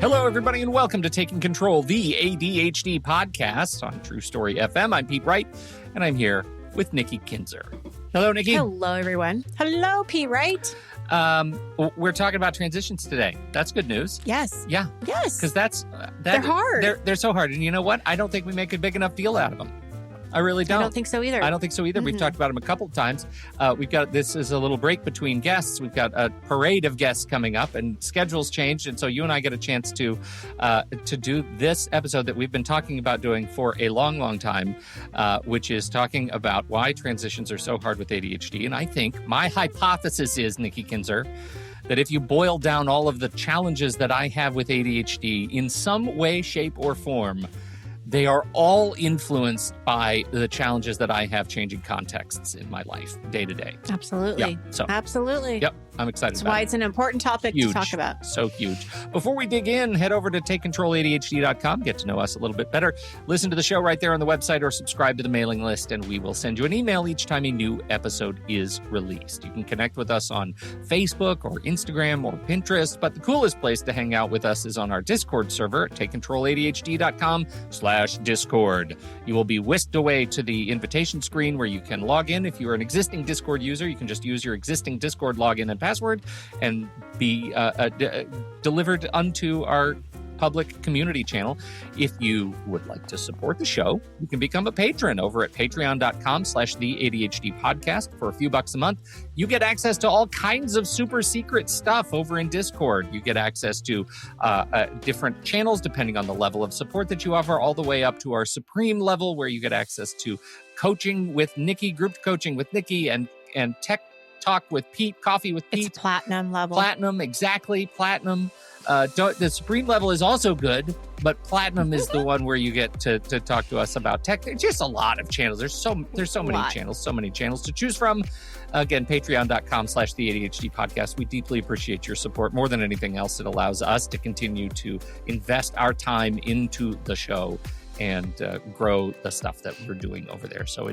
Hello, everybody, and welcome to Taking Control, the ADHD podcast on True Story FM. I'm Pete Wright, and I'm here with Nikki Kinzer. Hello, Nikki. Hello, everyone. Hello, Pete Wright. We're talking about transitions today. That's good news. Yes. Yeah. Yes. Because they're hard. They're so hard. And you know what? I don't think we make a big enough deal out of them. I really don't. I don't think so either. Mm-hmm. We've talked about them a couple of times. This is a little break between guests. We've got a parade of guests coming up, and schedules changed. And so you and I get a chance to do this episode that we've been talking about doing for a long, long time, which is talking about why transitions are so hard with ADHD. And I think my hypothesis is, Nikki Kinzer, that if you boil down all of the challenges that I have with ADHD in some way, shape, or form, they are all influenced by the challenges that I have changing contexts in my life day to day. Absolutely. Yeah, absolutely. Yep. I'm excited That's about why it. it's an important topic to talk about. So huge. Before we dig in, head over to TakeControlADHD.com. Get to know us a little bit better. Listen to the show right there on the website or subscribe to the mailing list, and we will send you an email each time a new episode is released. You can connect with us on Facebook or Instagram or Pinterest, but the coolest place to hang out with us is on our Discord server at TakeControlADHD.com/Discord. You will be whisked away to the invitation screen where you can log in. If you're an existing Discord user, you can just use your existing Discord login and password and be delivered unto our public community channel. If you would like to support the show, you can become a patron over at patreon.com/the ADHD podcast. For a few bucks a month, you get access to all kinds of super secret stuff over in Discord. You get access to different channels depending on the level of support that you offer, all the way up to our supreme level where you get access to coaching with Nikki, group coaching with Nikki, and tech talk with Pete, coffee with Pete. It's platinum level. Platinum, exactly. Platinum. The Supreme level is also good, but Platinum is the one where you get to talk to us about tech. There's just a lot of channels. There's so many channels to choose from. Again, patreon.com/the ADHD podcast. We deeply appreciate your support. More than anything else, it allows us to continue to invest our time into the show and grow the stuff that we're doing over there. So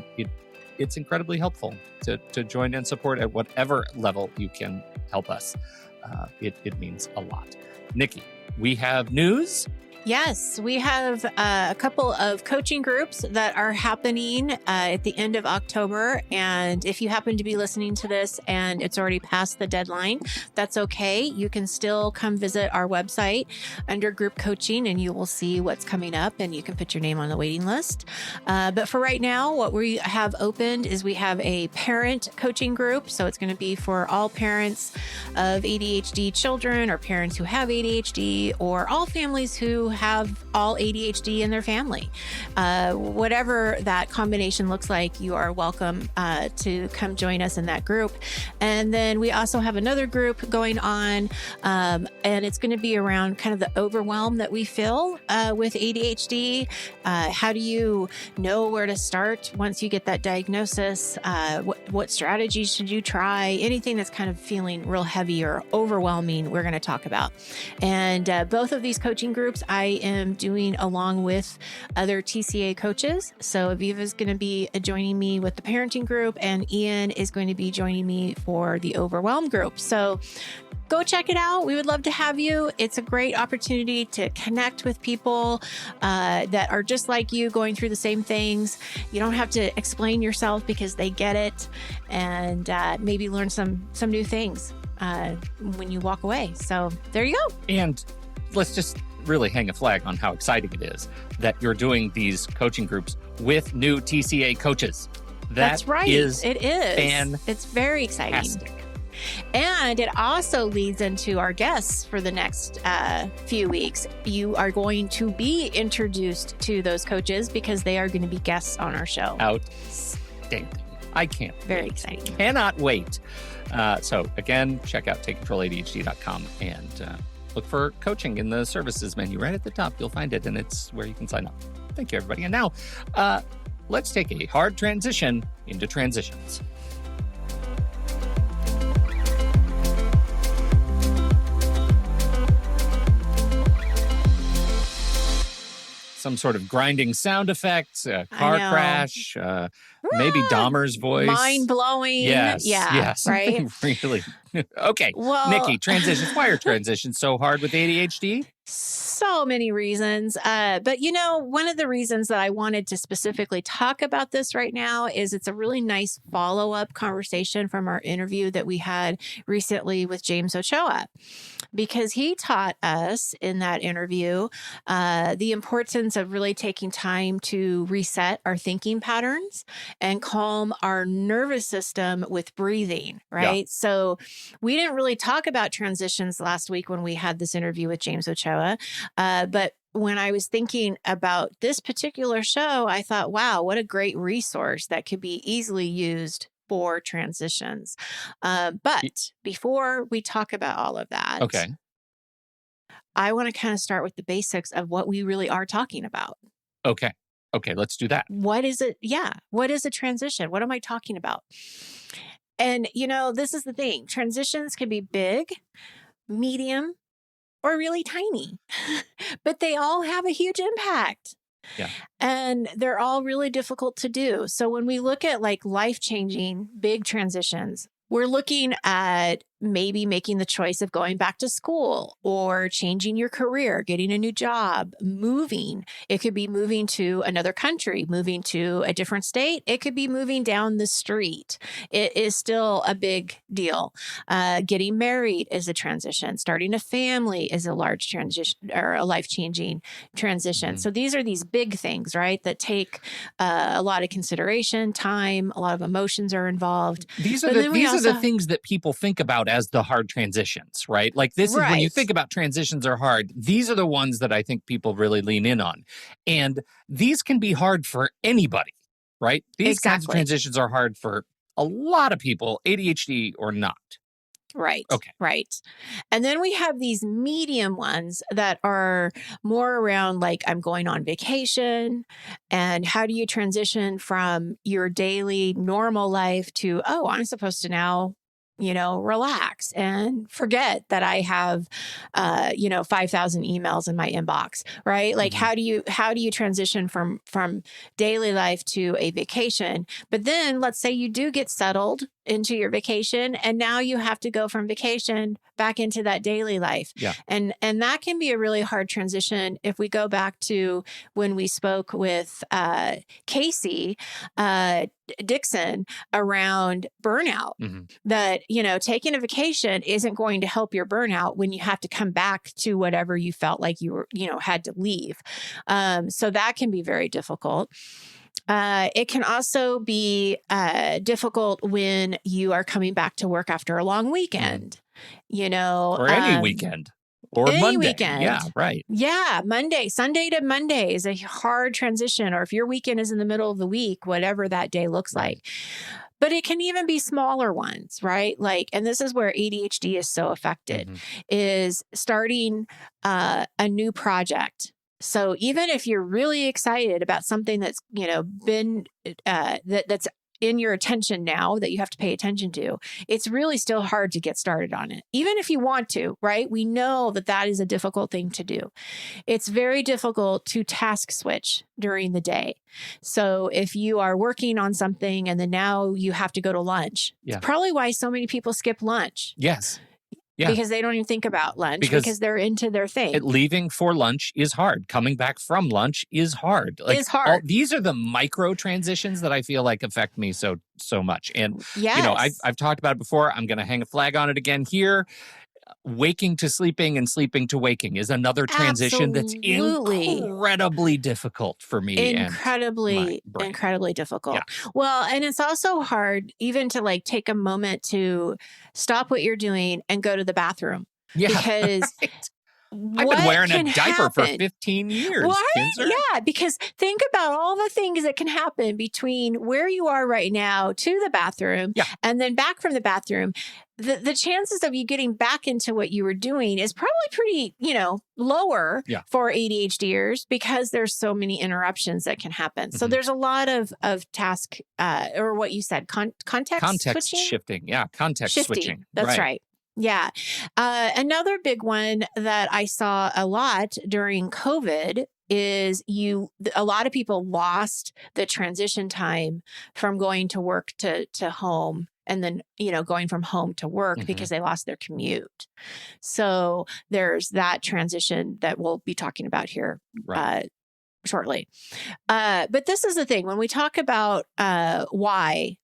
it's incredibly helpful to join and support at whatever level you can help us. It means a lot. Nikki, we have news. Yes, we have a couple of coaching groups that are happening at the end of October. And if you happen to be listening to this and it's already past the deadline, that's okay. You can still come visit our website under group coaching and you will see what's coming up and you can put your name on the waiting list. But for right now, what we have opened is we have a parent coaching group. So it's going to be for all parents of ADHD children or parents who have ADHD or all families who have all ADHD in their family. Whatever that combination looks like, you are welcome to come join us in that group. And then we also have another group going on, and it's going to be around kind of the overwhelm that we feel with ADHD. How do you know where to start once you get that diagnosis? What strategies should you try? Anything that's kind of feeling real heavy or overwhelming, we're going to talk about. And both of these coaching groups, I am doing along with other TCA coaches. So Aviva is going to be joining me with the parenting group, and Ian is going to be joining me for the overwhelm group. So go check it out. We would love to have you. It's a great opportunity to connect with people that are just like you, going through the same things. You don't have to explain yourself because they get it, and maybe learn some new things when you walk away. So there you go. And let's just really hang a flag on how exciting it is that you're doing these coaching groups with new TCA coaches. That's right. It is. It's very exciting. Fantastic. And it also leads into our guests for the next few weeks. You are going to be introduced to those coaches because they are going to be guests on our show. Outstanding. I can't Very wait. exciting. Cannot wait. So again, check out TakeControlADHD.com and look for coaching in the services menu right at the top. You'll find it, and it's where you can sign up. Thank you, everybody. and now let's take a hard transition into transitions. Some sort of grinding sound effects, car crash, maybe Dahmer's voice. Mind blowing. Yes, Yeah, yes. right? Really Okay. Well, Nikki, transitions. Why are transitions so hard with ADHD? so many reasons. But, one of the reasons that I wanted to specifically talk about this right now is it's a really nice follow-up conversation from our interview that we had recently with James Ochoa, because he taught us in that interview the importance of really taking time to reset our thinking patterns and calm our nervous system with breathing, right? Yeah. So we didn't really talk about transitions last week when we had this interview with James Ochoa. But when I was thinking about this particular show, I thought, wow, what a great resource that could be easily used for transitions. But before we talk about all of that, Okay. I want to kind of start with the basics of what we really are talking about. Okay. Let's do that. What is it? Yeah. What is a transition? What am I talking about? And, this is the thing. Transitions can be big, medium, or really tiny, but they all have a huge impact. Yeah. And they're all really difficult to do. So when we look at like life-changing big transitions, we're looking at maybe making the choice of going back to school or changing your career, getting a new job, moving. It could be moving to another country, moving to a different state. It could be moving down the street. It is still a big deal. Getting married is a transition. Starting a family is a large transition or a life-changing transition. Mm-hmm. So these are these big things, right, that take a lot of consideration, time, a lot of emotions are involved. These are the things that people think about as the hard transitions, right? Like this is when you think about transitions are hard. These are the ones that I think people really lean in on. And these can be hard for anybody, right? These kinds of transitions are hard for a lot of people, ADHD or not. Right. Okay. Right. And then we have these medium ones that are more around like I'm going on vacation, and how do you transition from your daily normal life to, oh, I'm supposed to now relax and forget that I have, 5,000 emails in my inbox, right? Like, mm-hmm. how do you transition from daily life to a vacation? But then let's say you do get settled into your vacation, and now you have to go from vacation back into that daily life. Yeah. And that can be a really hard transition. If we go back to when we spoke with Casey Dixon around burnout, that, taking a vacation isn't going to help your burnout when you have to come back to whatever you felt like you were, had to leave. So that can be very difficult. It can also be difficult when you are coming back to work after a long weekend, or any weekend. Or any Monday. Weekend. Yeah, right. Yeah, Sunday to Monday is a hard transition. Or if your weekend is in the middle of the week, whatever that day looks like. But it can even be smaller ones, right? Like, and this is where ADHD is so affected, is starting a new project. So even if you're really excited about something that's, been that's in your attention now that you have to pay attention to, it's really still hard to get started on it. Even if you want to, right? We know that is a difficult thing to do. It's very difficult to task switch during the day. So if you are working on something and then now you have to go to lunch, it's probably why so many people skip lunch. Yes. Yeah. Because they don't even think about lunch because they're into their thing. Leaving for lunch is hard. Coming back from lunch is hard. Is hard. These are the micro transitions that I feel like affect me so much. And, I've talked about it before. I'm going to hang a flag on it again here. Waking to sleeping and sleeping to waking is another transition that's incredibly difficult for me. Incredibly difficult. Yeah. Well, and it's also hard even to like take a moment to stop what you're doing and go to the bathroom. Yeah. Because I've been wearing a diaper for 15 years. Right? Yeah, because think about all the things that can happen between where you are right now to the bathroom and then back from the bathroom. The chances of you getting back into what you were doing is probably pretty, lower for ADHDers because there's so many interruptions that can happen. So there's a lot of task or what you said, context shifting. Yeah, context switching. That's right. Yeah. Another big one that I saw a lot during COVID is a lot of people lost the transition time from going to work to home and then, going from home to work Mhm. because they lost their commute. So there's that transition that we'll be talking about here Right. shortly. But this is the thing when we talk about why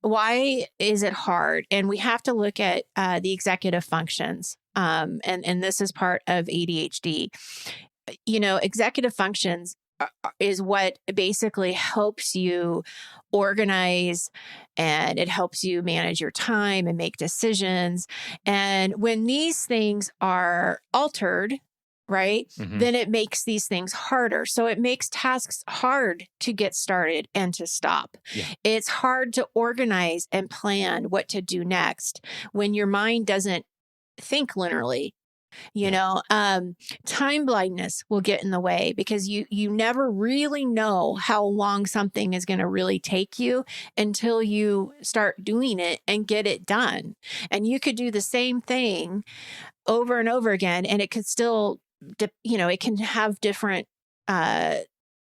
is it hard? And we have to look at the executive functions. And this is part of ADHD. Executive functions is what basically helps you organize, and it helps you manage your time and make decisions. And when these things are altered, right, Mhm. then it makes these things harder. So it makes tasks hard to get started and to stop. Yeah. It's hard to organize and plan what to do next when your mind doesn't think linearly. Time blindness will get in the way because you never really know how long something is going to really take you until you start doing it and get it done. And you could do the same thing over and over again, and it could still, it can have different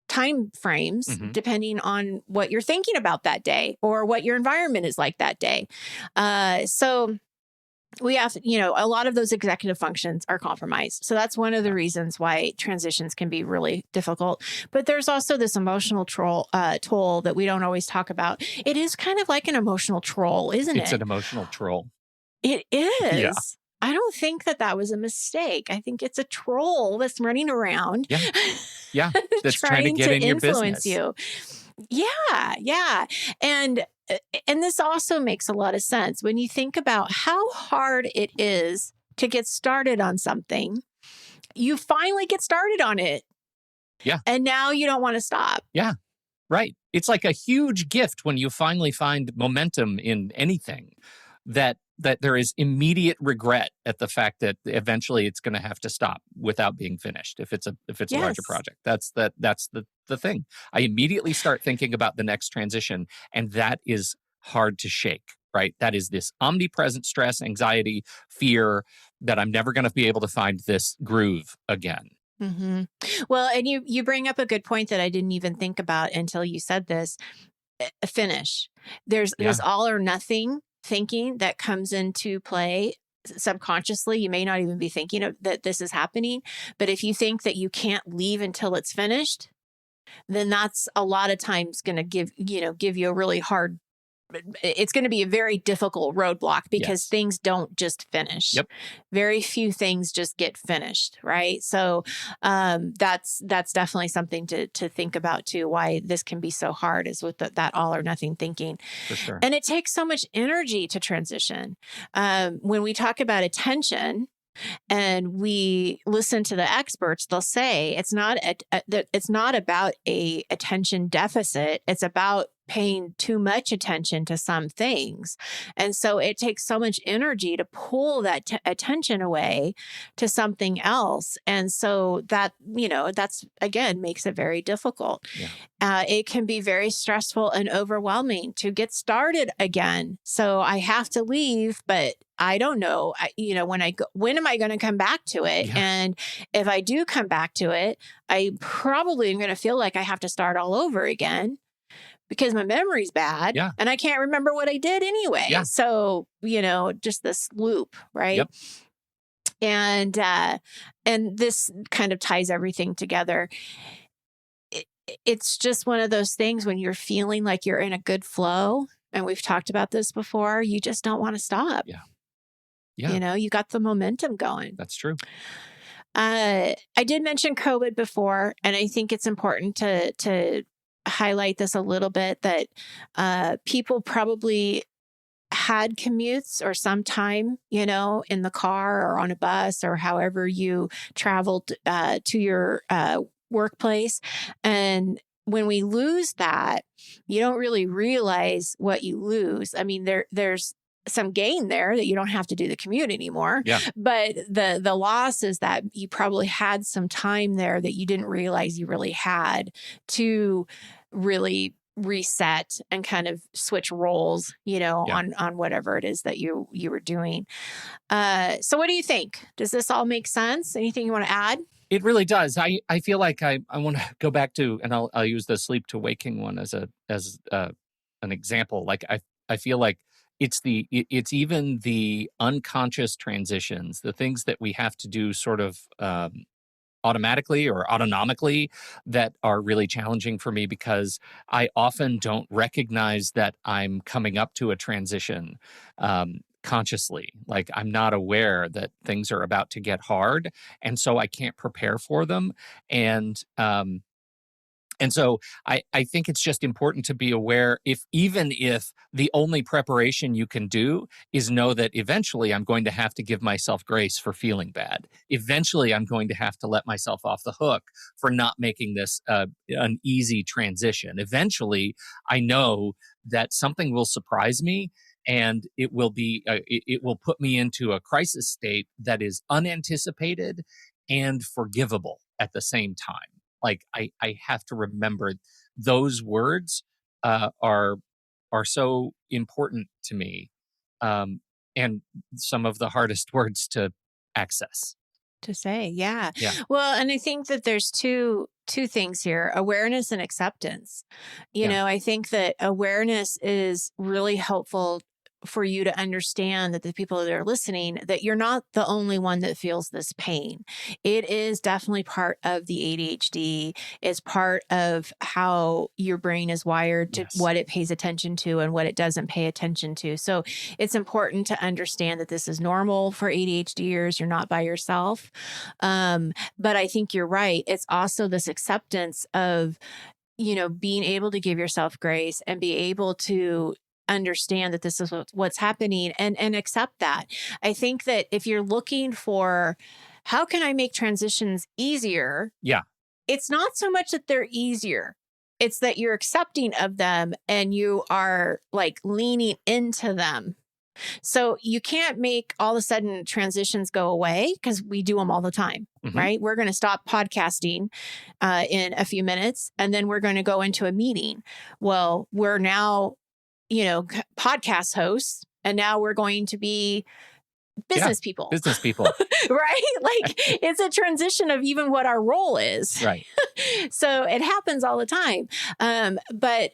time frames Mhm. depending on what you're thinking about that day or what your environment is like that day. So we have, a lot of those executive functions are compromised. So that's one of the reasons why transitions can be really difficult. But there's also this emotional toll that we don't always talk about. It is kind of like an emotional troll, isn't It's it? an emotional troll. It Yeah. is. I don't think that was a mistake. I think it's a troll that's running around. Yeah. Yeah. That's trying to get in your influence business. you. Yeah, yeah. And this also makes a lot of sense when you think about how hard it is to get started on something. You finally get started on it. Yeah. And now you don't want to stop. Yeah. Right. It's like a huge gift when you finally find momentum in anything that there is immediate regret at the fact that eventually it's going to have to stop without being finished if it's a larger Yes. project. That's the thing. I immediately start thinking about the next transition, and that is hard to shake, right? That is this omnipresent stress, anxiety, fear that I'm never going to be able to find this groove again. Mm-hmm. Well, and you bring up a good point that I didn't even think about until you said this. Finish. There's Yeah. this all or nothing thinking that comes into play subconsciously. You may not even be thinking of that this is happening, but if you think that you can't leave until it's finished, then that's a lot of times going to give you a really hard. It's going to be a very difficult roadblock because Yes. things don't just finish. Yep. Very few things just get finished, right? So that's definitely something to think about too. Why this can be so hard is with that all or nothing thinking. For sure. And it takes so much energy to transition. When we talk about attention, and we listen to the experts, they'll say it's not about a attention deficit. It's about paying too much attention to some things. And so it takes so much energy to pull that attention away to something else. And so that's again makes it very difficult. Yeah. It can be very stressful and overwhelming to get started again. So I have to leave, but I don't know, when am I going to come back to it? Yeah. And if I do come back to it, I probably am going to feel like I have to start all over again because my memory's bad. Yeah. And I can't remember what I did anyway. Yeah. So, just this loop, right? Yep. And this kind of ties everything together. It's just one of those things when you're feeling like you're in a good flow, and we've talked about this before, you just don't want to stop. Yeah. Yeah. You got the momentum going. That's true. I did mention COVID before, and I think it's important to highlight this a little bit that people probably had commutes or some time, in the car or on a bus or however you traveled to your workplace. And when we lose that, you don't really realize what you lose. I mean, there's some gain there that you don't have to do the commute anymore. Yeah. But the loss is that you probably had some time there that you didn't realize you really had to really reset and kind of switch roles, on whatever it is that you were doing. So what do you think? Does this all make sense? Anything you want to add? It really does. I feel like I want to go back to, and I'll use the sleep to waking one as an example. Like I feel like it's even the unconscious transitions, the things that we have to do sort of automatically or autonomically, that are really challenging for me, because I often don't recognize that I'm coming up to a transition consciously. Like, I'm not aware that things are about to get hard, and so I can't prepare for them. And so I think it's just important to be aware, even if the only preparation you can do is know that eventually I'm going to have to give myself grace for feeling bad. Eventually I'm going to have to let myself off the hook for not making this an easy transition. Eventually I know that something will surprise me, and it will put me into a crisis state that is unanticipated and forgivable at the same time. Like, I have to remember those words are so important to me, and some of the hardest words to access. To say, yeah. Yeah. Well, and I think that there's two things here: awareness and acceptance. Yeah. I think that awareness is really helpful for you to understand that the people that are listening, that you're not the only one that feels this pain. It is definitely part of the ADHD. It's part of how your brain is wired, to Yes. what it pays attention to and what it doesn't pay attention to. So it's important to understand that this is normal for ADHDers. You're not by yourself. But I think you're right. It's also this acceptance of, being able to give yourself grace and be able to understand that this is what's happening, and accept that. I think that if you're looking for, how can I make transitions easier? Yeah. It's not so much that they're easier. It's that you're accepting of them and you are like leaning into them. So you can't make all of a sudden transitions go away, because we do them all the time, right? We're going to stop podcasting in a few minutes, and then we're going to go into a meeting. Well, we're now, podcast hosts, and now we're going to be business people. Business people. Right? Like, it's a transition of even what our role is. Right. So it happens all the time. But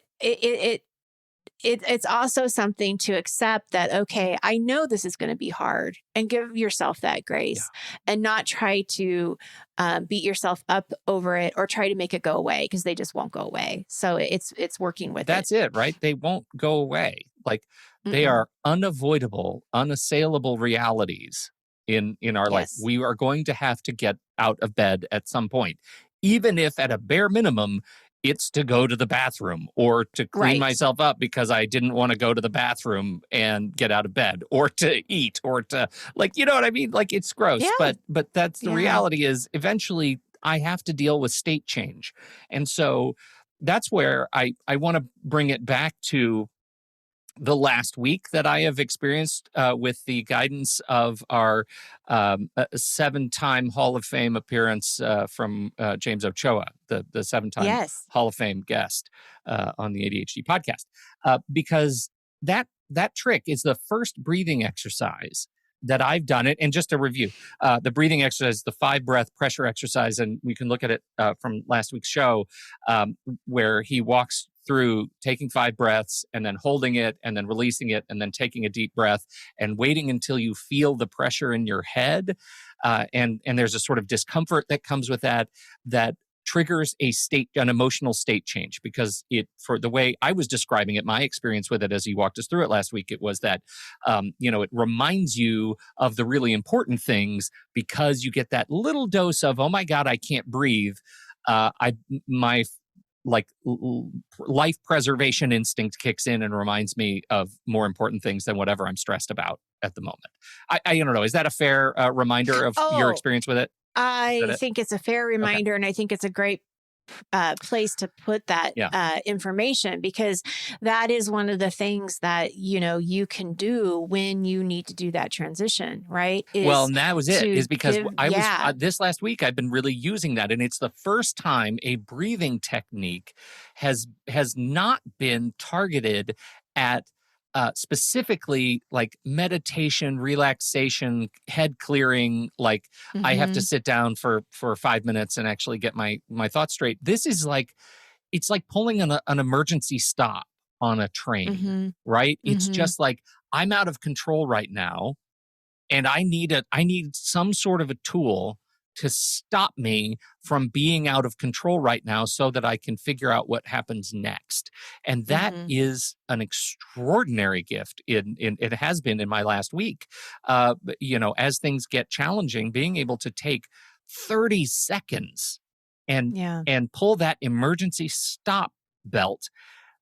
it's also something to accept that, okay, I know this is going to be hard, and give yourself that grace, and not try to beat yourself up over it or try to make it go away, because they just won't go away. So it's working with That's it, right? They won't go away. Like, they are unavoidable, unassailable realities in our life. We are going to have to get out of bed at some point, even if at a bare minimum it's to go to the bathroom, or to clean myself up because I didn't want to go to the bathroom and get out of bed, or to eat, or to, like, you know what I mean? Like, it's gross, but that's the reality. Is eventually I have to deal with state change. And so that's where I want to bring it back to the last week that I have experienced with the guidance of our 7-time Hall of Fame appearance from James Ochoa, the 7-time Hall of Fame guest on the ADHD podcast, because that trick is the first breathing exercise that I've done it. And just a review, the breathing exercise, the 5-breath pressure exercise, and we can look at it from last week's show, where he walks through taking 5 breaths and then holding it and then releasing it and then taking a deep breath and waiting until you feel the pressure in your head. And there's a sort of discomfort that comes with that triggers an emotional state change, because for the way I was describing it, my experience with it as he walked us through it last week, it was that, it reminds you of the really important things, because you get that little dose of, oh my God, I can't breathe. My life preservation instinct kicks in and reminds me of more important things than whatever I'm stressed about at the moment. I don't know. Is that a fair reminder of your experience with it? I think it's a fair reminder, and I think it's a great place to put that information, because that is one of the things that you can do when you need to do that transition, right? And that was it. Is because I was this last week I've been really using that, and it's the first time a breathing technique has not been targeted at specifically like meditation, relaxation, head clearing. Like, I have to sit down for 5 minutes and actually get my thoughts straight. This is like, it's like pulling an emergency stop on a train, right? It's just like, I'm out of control right now, and I need some sort of a tool to stop me from being out of control right now so that I can figure out what happens next. And that Mm-hmm. is an extraordinary gift. It has been in my last week. As things get challenging, being able to take 30 seconds and Yeah. and pull that emergency stop belt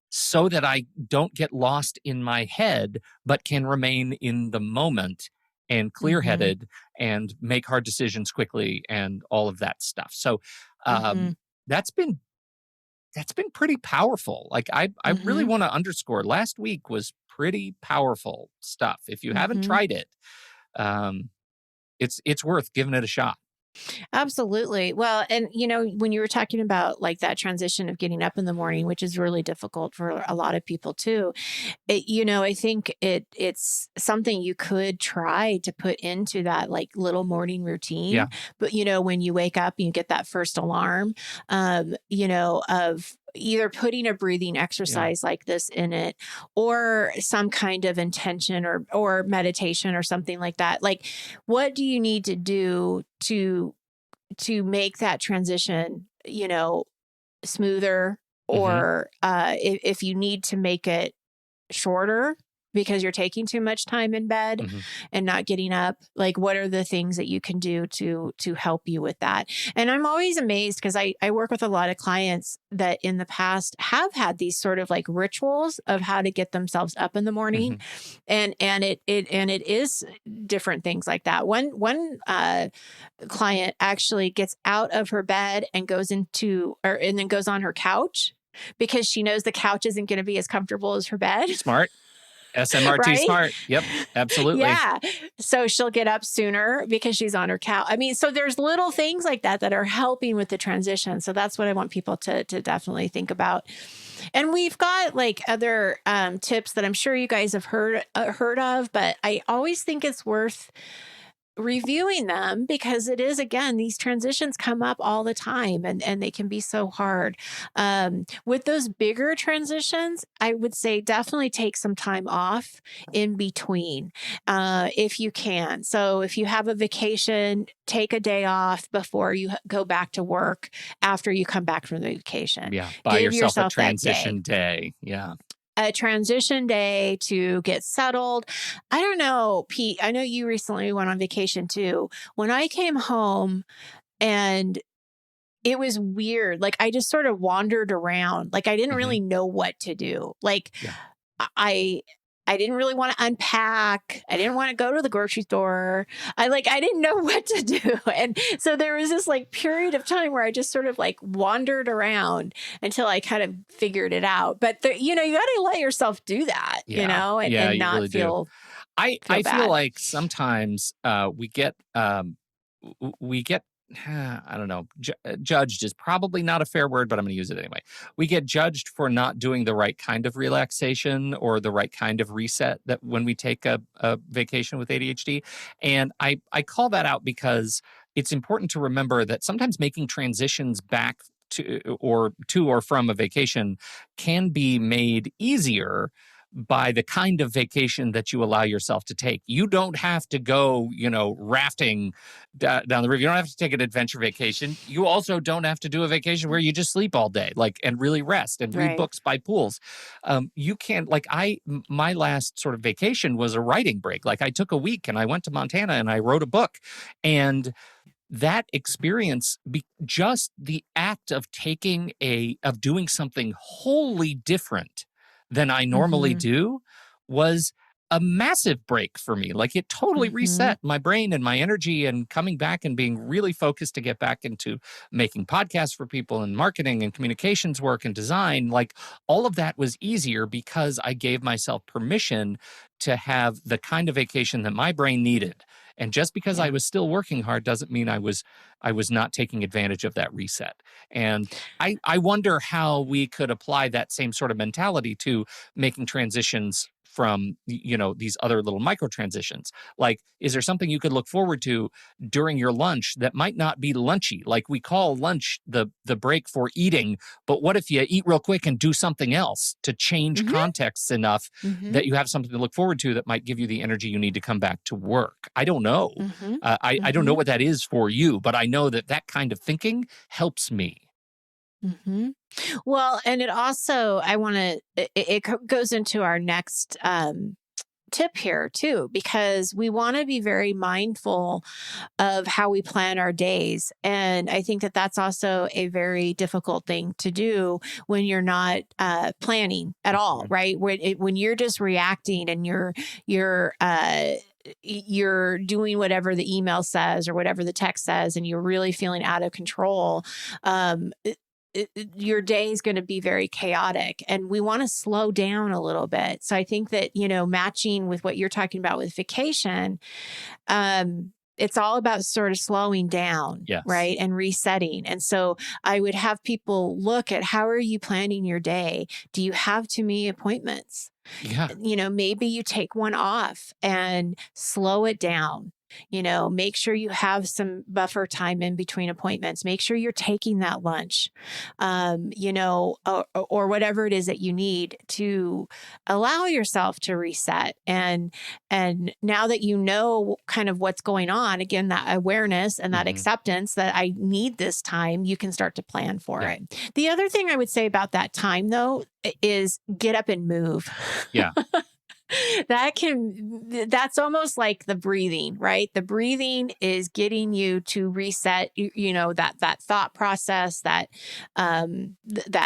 so that I don't get lost in my head, but can remain in the moment and clear Mm-hmm. headed and make hard decisions quickly and all of that stuff. So Mm-hmm. um, that's been pretty powerful. Like I really Mm-hmm. want to underscore last week was pretty powerful stuff. If you haven't Mm-hmm. tried it, um, it's worth giving it a shot. Absolutely. Well, and when you were talking about like that transition of getting up in the morning, which is really difficult for a lot of people too, I think it's something you could try to put into that like little morning routine. Yeah. But when you wake up and you get that first alarm, of either putting a breathing Yeah. exercise like this in it, or some kind of intention or meditation or something like that. Like, what do you need to do to make that transition, smoother, Hmm. or if you need to make it shorter because you're taking too much time in bed Hmm. and not getting up, like what are the things that you can do to help you with that? And I'm always amazed because I work with a lot of clients that in the past have had these sort of like rituals of how to get themselves up in the morning, Hmm. and it is different things like that. One client actually gets out of her bed and and then goes on her couch because she knows the couch isn't going to be as comfortable as her bed. Smart. SMRT Right? smart. Yep. Absolutely. Yeah. So she'll get up sooner because she's on her couch. I mean, so there's little things like that that are helping with the transition. So that's what I want people to definitely think about. And we've got like other tips that I'm sure you guys have heard of, but I always think it's worth reviewing them because it is, again, these transitions come up all the time, and they can be so hard. With those bigger transitions, I would say definitely take some time off in between, if you can. So if you have a vacation, take a day off before you go back to work after you come back from the vacation. Yeah. Buy Give yourself a yourself that day, transition day. Yeah. a transition day to get settled. I don't know, Pete, I know you recently went on vacation too. When I came home, and it was weird, like I just sort of wandered around. Like I didn't Hmm. really know what to do. Like Yeah. I I didn't really want to unpack. I didn't want to go to the grocery store. I didn't know what to do. And so there was this like period of time where I just sort of like wandered around until I kind of figured it out. But you got to let yourself do that, Yeah. Yeah. and You not really do. feel I feel bad. like sometimes we get I don't know, judged is probably not a fair word, but I'm going to use it anyway. We get judged for not doing the right kind of relaxation or the right kind of reset that when we take a vacation with ADHD. And I call that out because it's important to remember that sometimes making transitions back to or from a vacation can be made easier by the kind of vacation that you allow yourself to take. You don't have to go, rafting down the river. You don't have to take an adventure vacation. You also don't have to do a vacation where you just sleep all day, and really rest and read Right. books by pools. You can, my last sort of vacation was a writing break. Like I took a week and I went to Montana and I wrote a book. And that experience, just the act of doing something wholly different than I normally Mm-hmm. do, was a massive break for me. Like it totally Mm-hmm. reset my brain and my energy, and coming back and being really focused to get back into making podcasts for people and marketing and communications work and design. Like all of that was easier because I gave myself permission to have the kind of vacation that my brain needed. And just because I Yeah. was still working hard doesn't mean I was not taking advantage of that reset. And I wonder how we could apply that same sort of mentality to making transitions from, these other little micro transitions? Like, is there something you could look forward to during your lunch that might not be lunchy? Like, we call lunch the break for eating, but what if you eat real quick and do something else to change contexts enough that you have something to look forward to that might give you the energy you need to come back to work? I don't know. I don't know what that is for you, but I know that kind of thinking helps me. Well, and it also, it goes into our next tip here too, because we want to be very mindful of how we plan our days. And I think that that's also a very difficult thing to do when you're not planning at all, right? When you're just reacting and you're doing whatever the email says or whatever the text says, and you're really feeling out of control, your day is going to be very chaotic, and we want to slow down a little bit. So I think that, matching with what you're talking about with vacation, it's all about sort of slowing down, right? And resetting. And so I would have people look at, how are you planning your day? Do you have too many appointments? Yeah. Maybe you take one off and slow it down. Make sure you have some buffer time in between appointments. Make sure you're taking that lunch, or whatever it is that you need to allow yourself to reset. And now that you know kind of what's going on, again, that awareness and that acceptance that I need this time, you can start to plan for it. The other thing I would say about that time, though, is get up and move. Yeah. That's almost like the breathing, right? The breathing is getting you to reset, that thought process, that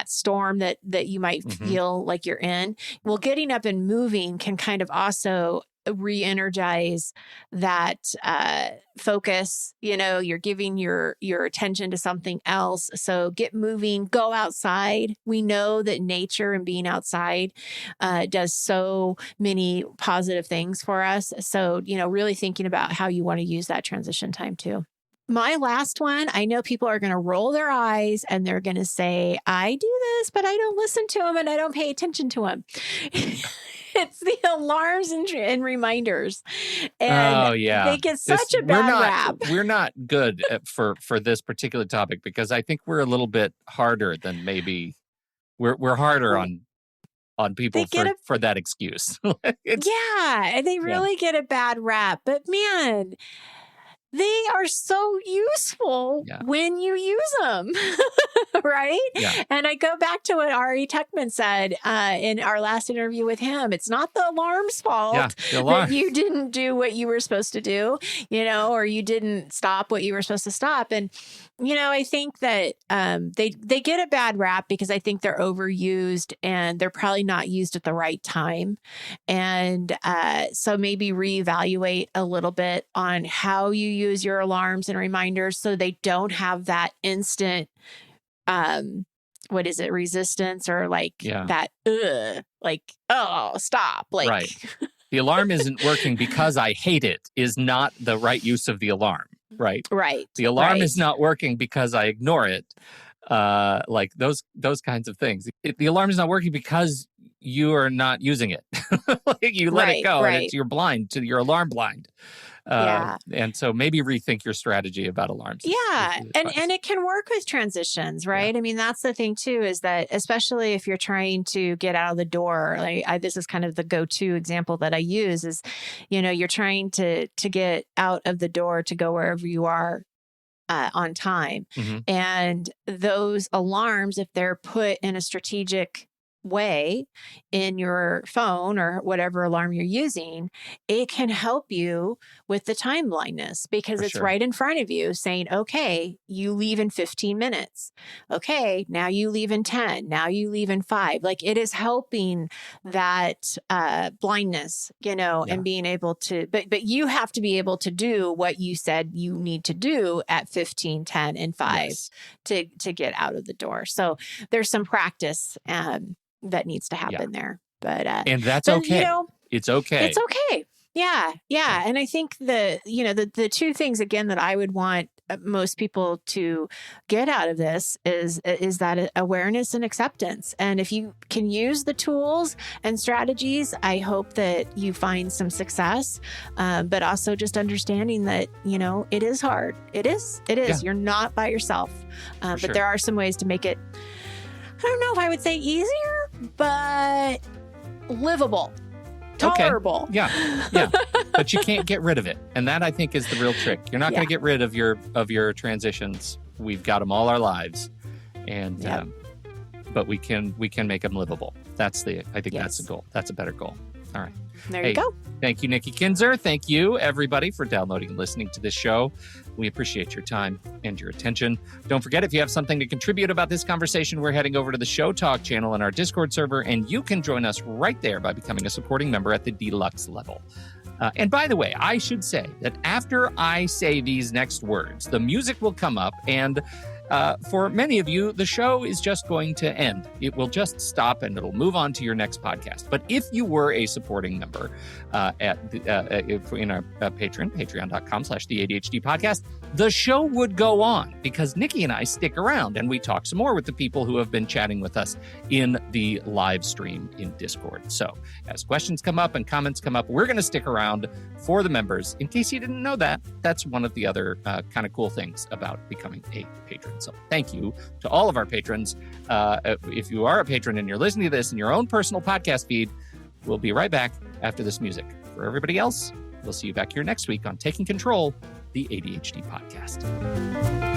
storm that you might feel like you're in. Well, getting up and moving can kind of also re-energize that focus. You're giving your attention to something else. So get moving, go outside. We know that nature and being outside does so many positive things for us. So, really thinking about how you want to use that transition time too. My last one, I know people are going to roll their eyes and they're going to say, I do this, but I don't listen to them and I don't pay attention to them. It's the alarms and reminders. And they get such a bad rap. We're not good for this particular topic, because I think we're a little bit harder than maybe we're harder on people for that excuse. And they really get a bad rap. But man, they are so useful when you use them, right? Yeah. And I go back to what Ari Tuckman said in our last interview with him. It's not the alarm's fault that you didn't do what you were supposed to do, or you didn't stop what you were supposed to stop. And, I think that they get a bad rap because I think they're overused and they're probably not used at the right time. And so maybe reevaluate a little bit on how you use your alarms and reminders so they don't have that instant, resistance or that, oh, stop. Right. The alarm isn't working because I hate it is not the right use of the alarm. Right. Right. The alarm is not working because I ignore it. Those kinds of things. The alarm is not working because you are not using it. You let it go and you're blind to your alarm blind. And so maybe rethink your strategy about alarms. Yeah. And it can work with transitions, right? Yeah. I mean, that's the thing too, is that especially if you're trying to get out of the door, this is kind of the go-to example that I use is, you're trying to get out of the door to go wherever you are on time. And those alarms, if they're put in a strategic way in your phone or whatever alarm you're using, it can help you with the time blindness because it's right in front of you saying, okay, you leave in 15 minutes. Okay, now you leave in 10. Now you leave in 5. It is helping that blindness, and being able to, but you have to be able to do what you said you need to do at 15, 10, and 5 to get out of the door. So there's some practice that needs to happen there. But and that's okay. It's okay. It's okay. Yeah. And I think the two things again that I would want most people to get out of this is that awareness and acceptance. And if you can use the tools and strategies, I hope that you find some success, but also just understanding that, it is hard. It is. Yeah. You're not by yourself, but there are some ways to make it, I don't know if I would say easier, but livable. Tolerable. Okay. Yeah. But you can't get rid of it. And that, I think, is the real trick. You're not going to get rid of your transitions. We've got them all our lives. And but we can make them livable. That's the goal. That's a better goal. All right. There you go. Thank you, Nikki Kinzer. Thank you, everybody, for downloading and listening to this show. We appreciate your time and your attention. Don't forget, if you have something to contribute about this conversation, we're heading over to the Show Talk channel in our Discord server, and you can join us right there by becoming a supporting member at the deluxe level. And by the way, I should say that after I say these next words, the music will come up, and for many of you, the show is just going to end. It will just stop and it'll move on to your next podcast. But if you were a supporting member in our Patreon, patreon.com/the ADHD podcast, the show would go on because Nikki and I stick around and we talk some more with the people who have been chatting with us in the live stream in Discord. So as questions come up and comments come up, we're going to stick around for the members. In case you didn't know that, that's one of the other kind of cool things about becoming a patron. So thank you to all of our patrons. If you are a patron and you're listening to this in your own personal podcast feed, we'll be right back after this music. For everybody else, we'll see you back here next week on Taking Control, the ADHD podcast.